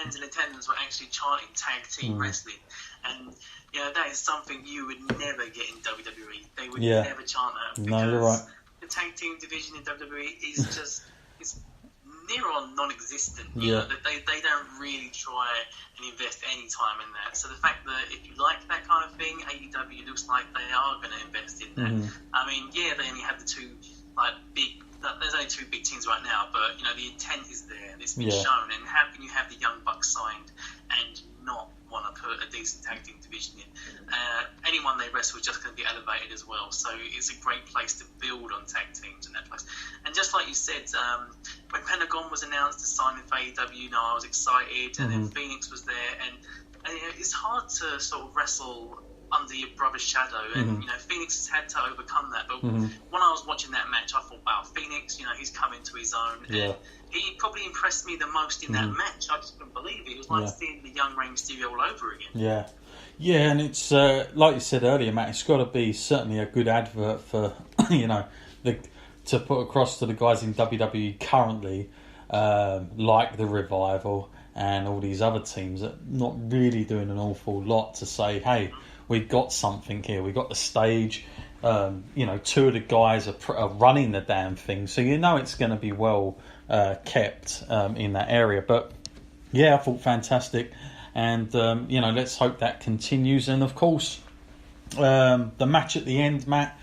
fans in attendance were actually chanting tag team wrestling, and that is something you would never get in WWE. They would never chant that, because you're right. the tag team division in WWE is just it's near on non-existent. They don't really try and invest any time in that. So the fact that if you like that kind of thing, AEW looks like they are going to invest in that. I mean, they only have the two big. There's only two big teams right now, but the intent is there. It's been shown. And how can you have the Young Bucks signed and not want to put a decent tag team division in? Anyone they wrestle is just going to be elevated as well. So it's a great place to build on tag teams in that place. And just like you said, when Pentagon was announced as signing for AEW, I was excited, and then Phoenix was there, and it's hard to sort of wrestle under your brother's shadow, and Phoenix has had to overcome that. But when I was watching that match, I thought, wow, Phoenix, he's come into his own, and he probably impressed me the most in that match. I just couldn't believe it. It was like seeing the young Rey Mysterio all over again. Yeah, and it's like you said earlier, Matt. It's got to be certainly a good advert for to put across to the guys in WWE currently, like the Revival and all these other teams that are not really doing an awful lot to say, hey, we've got something here. We've got the stage. Two of the guys are running the damn thing, so it's going to be well kept in that area. But I thought fantastic, and let's hope that continues. And of course, the match at the end, Matt,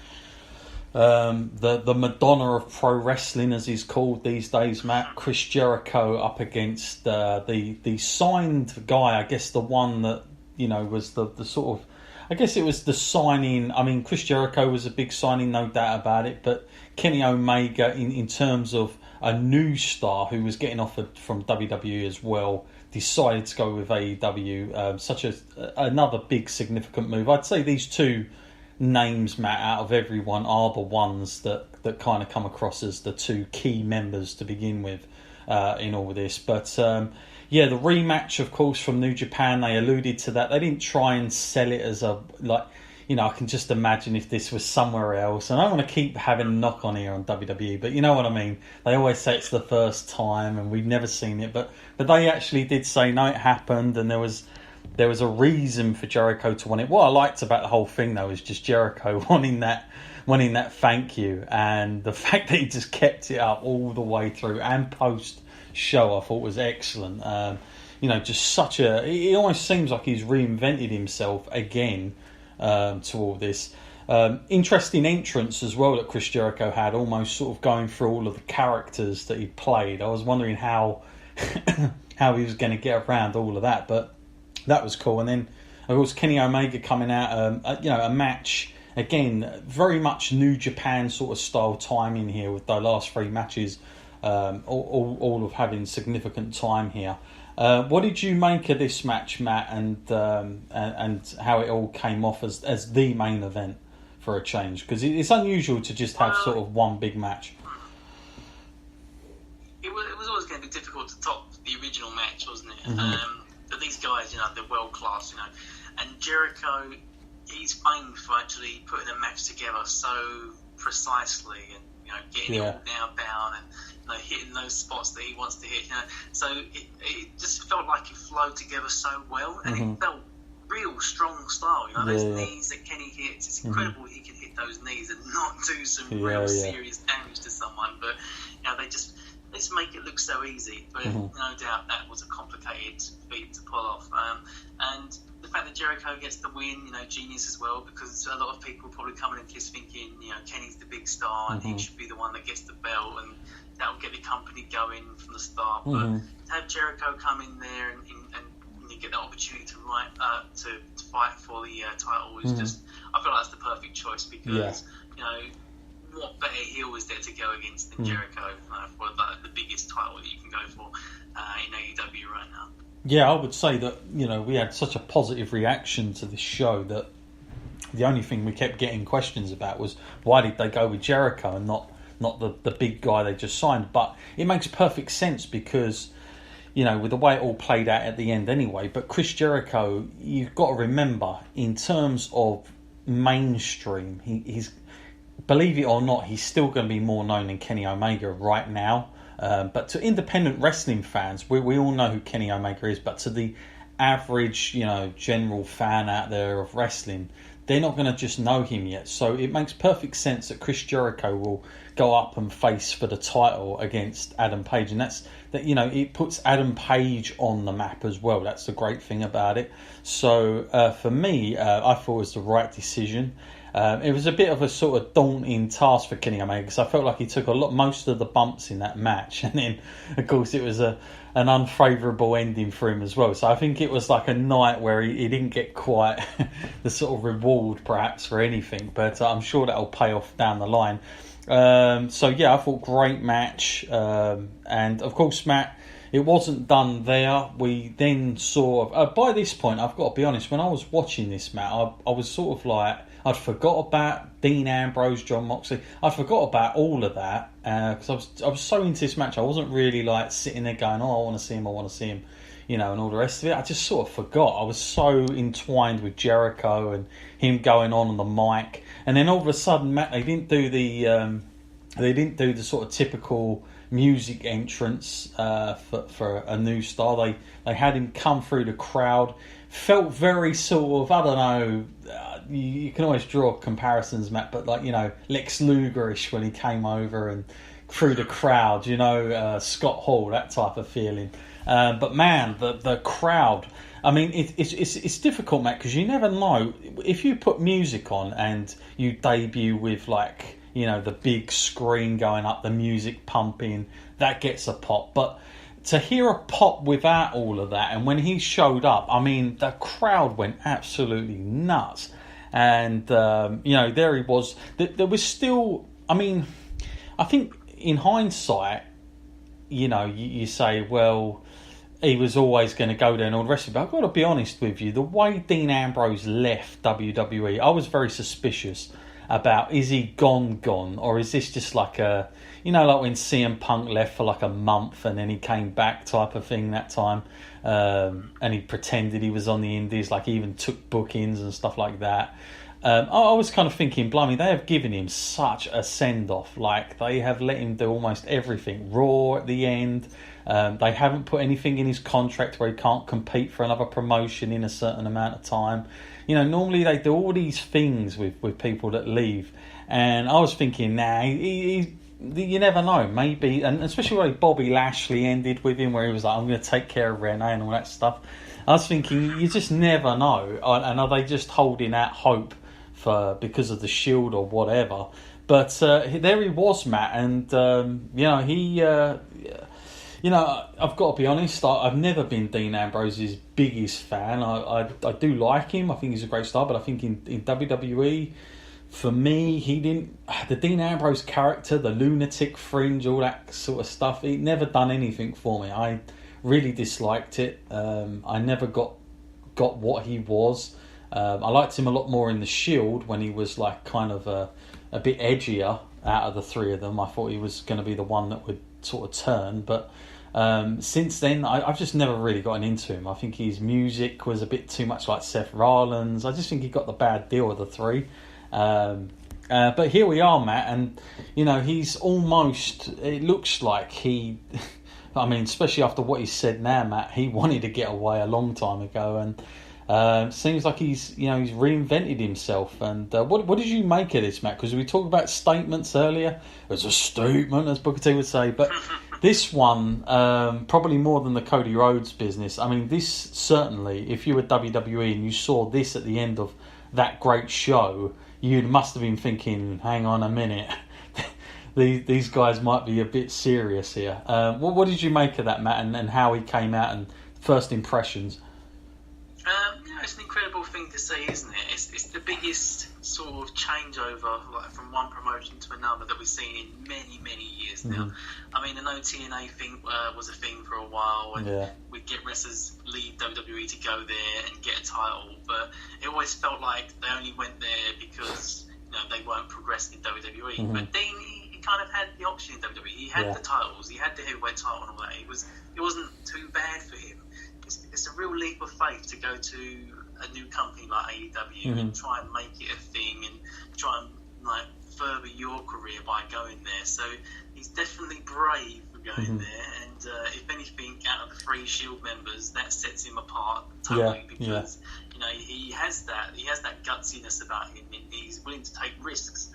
the Madonna of pro wrestling, as he's called these days, Matt, Chris Jericho up against the signed guy. I guess the one that was the sort of. I guess it was the signing. I mean, Chris Jericho was a big signing, no doubt about it. But Kenny Omega, in terms of a new star who was getting offered from WWE as well, decided to go with AEW. Another big significant move. I'd say these two names, Matt, out of everyone, are the ones that kind of come across as the two key members to begin with in all of this. But the rematch, of course, from New Japan, they alluded to that. They didn't try and sell it as I can just imagine if this was somewhere else. And I don't want to keep having a knock on here on WWE, but you know what I mean. They always say it's the first time and we've never seen it. But they actually did say, no, it happened, and there was a reason for Jericho to want it. What I liked about the whole thing, though, is just Jericho wanting that thank you, and the fact that he just kept it up all the way through and post show, I thought was excellent. Just such it almost seems like he's reinvented himself again to all this. Interesting entrance as well that Chris Jericho had, almost sort of going through all of the characters that he played. I was wondering how he was going to get around all of that, but that was cool. And then, of course, Kenny Omega coming out, a match, again, very much New Japan sort of style timing here with the last three matches, all of having significant time here. What did you make of this match, Matt, and how it all came off as the main event for a change? Because it's unusual to just have sort of one big match. It was always going to be difficult to top the original match, wasn't it? Mm-hmm. But these guys, they're world class, and Jericho, he's famed for actually putting a match together so precisely, and getting it all down and hitting those spots that he wants to hit. So it just felt like it flowed together so well, and it felt real strong style. Those knees that Kenny hits, it's incredible he can hit those knees and not do some real serious damage to someone. But they just make it look so easy. But no doubt that was a complicated feat to pull off. And the fact that Jericho gets the win, genius as well, because a lot of people probably coming into this thinking, Kenny's the big star and he should be the one that gets the belt, and that will get the company going from the start. But to have Jericho come in there and you get the opportunity to fight for the title is just, I feel like that's the perfect choice, because what better heel is there to go against than Jericho for the biggest title that you can go for in AEW right now. Yeah, I would say that, we had such a positive reaction to this show that the only thing we kept getting questions about was why did they go with Jericho and not the big guy they just signed. But it makes perfect sense because, with the way it all played out at the end anyway. But Chris Jericho, you've got to remember, in terms of mainstream, he's, believe it or not, he's still going to be more known than Kenny Omega right now. But to independent wrestling fans, we all know who Kenny Omega is, but to the average, general fan out there of wrestling, they're not going to just know him yet. So it makes perfect sense that Chris Jericho will go up and face for the title against Adam Page. And it puts Adam Page on the map as well. That's the great thing about it. So for me, I thought it was the right decision. It was a bit of a sort of daunting task for Kenny Omega because I felt like he took most of the bumps in that match. And then, of course, it was an unfavourable ending for him as well. So I think it was like a night where he didn't get quite the sort of reward perhaps for anything. But I'm sure that'll pay off down the line. I thought great match. And, of course, Matt, it wasn't done there. We then saw... by this point, I've got to be honest, when I was watching this, Matt, I was sort of like... I'd forgot about Dean Ambrose, Jon Moxley. I forgot about all of that because I was so into this match. I wasn't really like sitting there going, "Oh, I want to see him," and all the rest of it. I just sort of forgot. I was so entwined with Jericho and him going on the mic, and then all of a sudden, Matt, they didn't do the sort of typical music entrance for a new star. They had him come through the crowd. Felt very sort of, I don't know, you can always draw comparisons, Matt, but like, Lex Luger-ish when he came over and through the crowd, Scott Hall, that type of feeling. But man, the crowd, I mean, it's difficult, Matt, because you never know. If you put music on and you debut with like, the big screen going up, the music pumping, that gets a pop. But to hear a pop without all of that, and when he showed up, I mean, the crowd went absolutely nuts. And, there he was. There was still, I mean, I think in hindsight, you say, well, he was always going to go there and all the rest of it. But I've got to be honest with you, the way Dean Ambrose left WWE, I was very suspicious about, is he gone, or is this just like a... like when CM Punk left for like a month and then he came back type of thing that time. And he pretended he was on the indies, like he even took bookings and stuff like that. I was kind of thinking, blimey, they have given him such a send-off. Like, they have let him do almost everything. Raw at the end. They haven't put anything in his contract where he can't compete for another promotion in a certain amount of time. Normally they do all these things with people that leave. And I was thinking, you never know, maybe, and especially when Bobby Lashley ended with him, where he was like, I'm going to take care of Renee and all that stuff. I was thinking, you just never know, and are they just holding out hope because of the Shield or whatever? But there he was, Matt, and I've got to be honest, I've never been Dean Ambrose's biggest fan. I do like him. I think he's a great star, but I think in WWE, for me, the Dean Ambrose character, the lunatic fringe, all that sort of stuff, he never done anything for me. I really disliked it. I never got what he was. I liked him a lot more in the Shield when he was like kind of a bit edgier out of the three of them. I thought he was going to be the one that would sort of turn, but since then I've just never really gotten into him. I think his music was a bit too much like Seth Rollins. I just think he got the bad deal of the three. But here we are, Matt, and he's almost, it looks like I mean, especially after what he said now, Matt, he wanted to get away a long time ago, and seems like he's reinvented himself. And what did you make of this, Matt? Because we talked about statements earlier. It was a statement, as Booker T would say, but this one, probably more than the Cody Rhodes business. I mean, this certainly, if you were WWE and you saw this at the end of that great show, you must have been thinking, hang on a minute, these guys might be a bit serious here. What did you make of that, Matt, and how he came out and first impressions? It's an incredible thing to see, isn't it? It's the biggest sort of changeover, like from one promotion to another, that we've seen in many, many years now. I mean, the no TNA thing was a thing for a while, and we'd get wrestlers leave WWE to go there and get a title, but it always felt like they only went there because they weren't progressing in WWE. But Dean, he kind of had the option in WWE. He had the titles, he had the heavyweight title and all that. It wasn't too bad for him. It's a real leap of faith to go to a new company like AEW and try and make it a thing and try and further your career by going there. So he's definitely brave going there. And if anything, out of the 3 Shield members, that sets him apart totally because he has that gutsiness about him, and he's willing to take risks.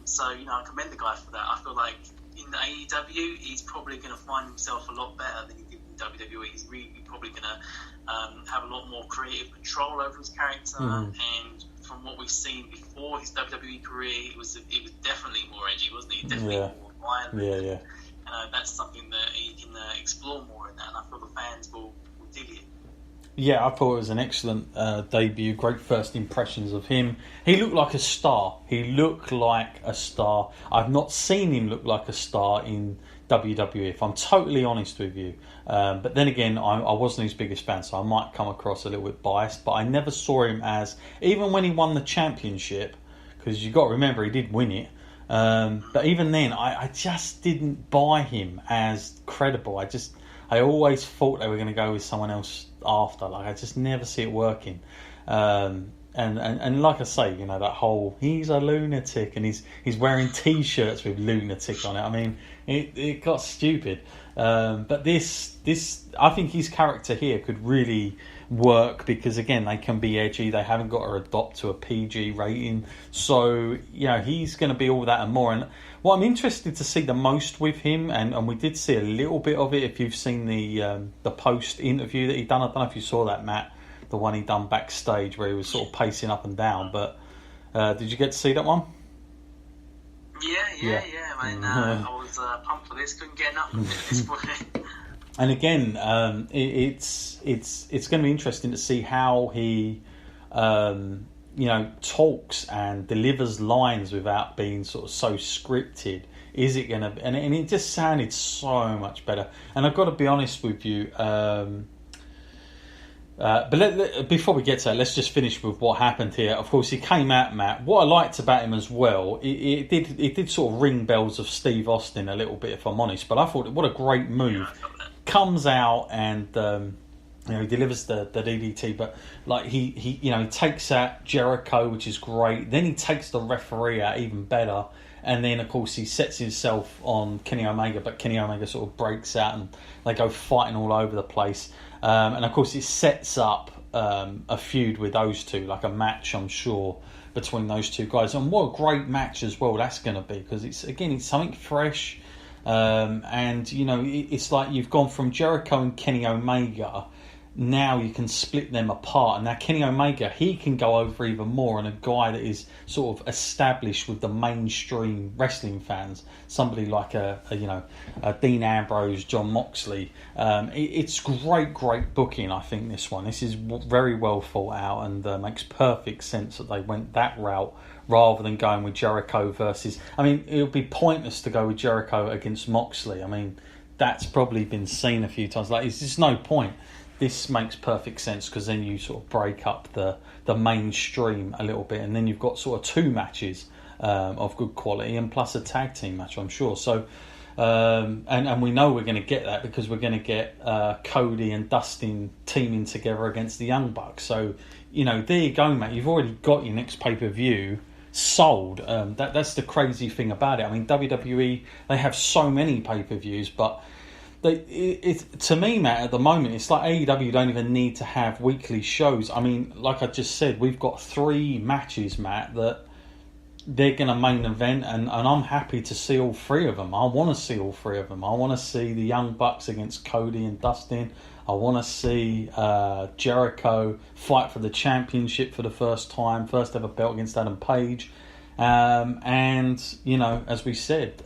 So I commend the guy for that. I feel like in the AEW, he's probably going to find himself a lot better than he did in WWE. He's really probably going to have a lot more creative control over his character. And from what we've seen before his WWE career, it was definitely more edgy, wasn't he? Definitely more violent. Yeah. That's something that he can explore more in that, and I feel the fans will dig it. Yeah, I thought it was an excellent debut. Great first impressions of him. He looked like a star. I've not seen him look like a star in WWE, if I'm totally honest with you. But then again, I wasn't his biggest fan, so I might come across a little bit biased. But I never saw him as, even when he won the championship, because you've got to remember he did win it. But even then, I just didn't buy him as credible. I always thought they were going to go with someone else after. Like, I just never see it working. And like I say, that whole he's a lunatic and he's wearing T-shirts with lunatic on it. I mean, it got stupid. But this I think his character here could really work because again they can be edgy. They haven't got to adopt to a PG rating, so he's going to be all that and more. And what I'm interested to see the most with him, and we did see a little bit of it if you've seen the post interview that he done. I don't know if you saw that, Matt, the one he done backstage where he was sort of pacing up and down. But did you get to see that one? Yeah. I mean, I was pumped for this. Couldn't get enough of it at this point. And again, it's going to be interesting to see how he, talks and delivers lines without being sort of so scripted. Is it going to? And it just sounded so much better. And I've got to be honest with you. But before we get to that, let's just finish with what happened here. Of course, he came out, Matt. What I liked about him as well, it did sort of ring bells of Steve Austin a little bit, if I'm honest. But I thought, what a great move. Comes out and he delivers the DDT, but like he takes out Jericho, which is great. Then he takes the referee out, even better. And then, of course, he sets himself on Kenny Omega, but Kenny Omega sort of breaks out and they go fighting all over the place. And, of course, it sets up a feud with those two, like a match, I'm sure, between those two guys. And what a great match as well that's going to be, because it's something fresh. It's like you've gone from Jericho and Kenny Omega. Now you can split them apart, and now Kenny Omega, he can go over even more, and a guy that is sort of established with the mainstream wrestling fans, somebody like a Dean Ambrose, John Moxley. It's great booking. I think this is very well thought out, and makes perfect sense that they went that route rather than going with Jericho versus. I mean, it would be pointless to go with Jericho against Moxley. I mean, that's probably been seen a few times. Like, it's just no point. This makes perfect sense because then you sort of break up the mainstream a little bit, and then you've got sort of 2 matches of good quality and plus a tag team match, I'm sure. So, and we know we're going to get that because we're going to get Cody and Dustin teaming together against the Young Bucks. So, there you go, mate. You've already got your next pay-per-view sold. That's the crazy thing about it. I mean, WWE, they have so many pay-per-views, but to me, Matt, at the moment, it's like AEW don't even need to have weekly shows. I mean, like I just said, we've got 3 matches, Matt, that they're going to main event, and I'm happy to see all 3 of them. I want to see all 3 of them. I want to see the Young Bucks against Cody and Dustin. I want to see Jericho fight for the championship for the first ever belt against Adam Page. And as we said,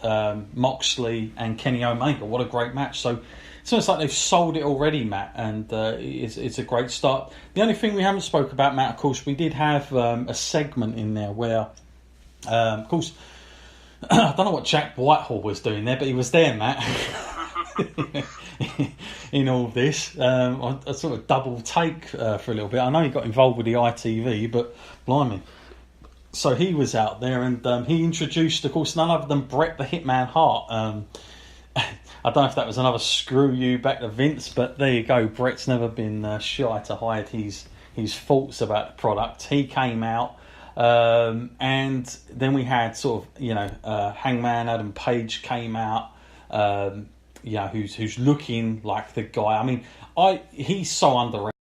Moxley and Kenny Omega, what a great match. So it's almost like they've sold it already, Matt, and it's a great start. The only thing we haven't spoke about, Matt, of course, we did have a segment in there where of course I don't know what Jack Whitehall was doing there, but he was there, Matt. In all of this, I sort of double take for a little bit. I know he got involved with the ITV, but blimey. So he was out there, and he introduced, of course, none other than Bret the Hitman Hart. I don't know if that was another screw you back to Vince, but there you go. Bret's never been shy to hide his thoughts about the product. He came out, and then we had sort of, Hangman Adam Page came out. who's looking like the guy. I mean, he's so underrated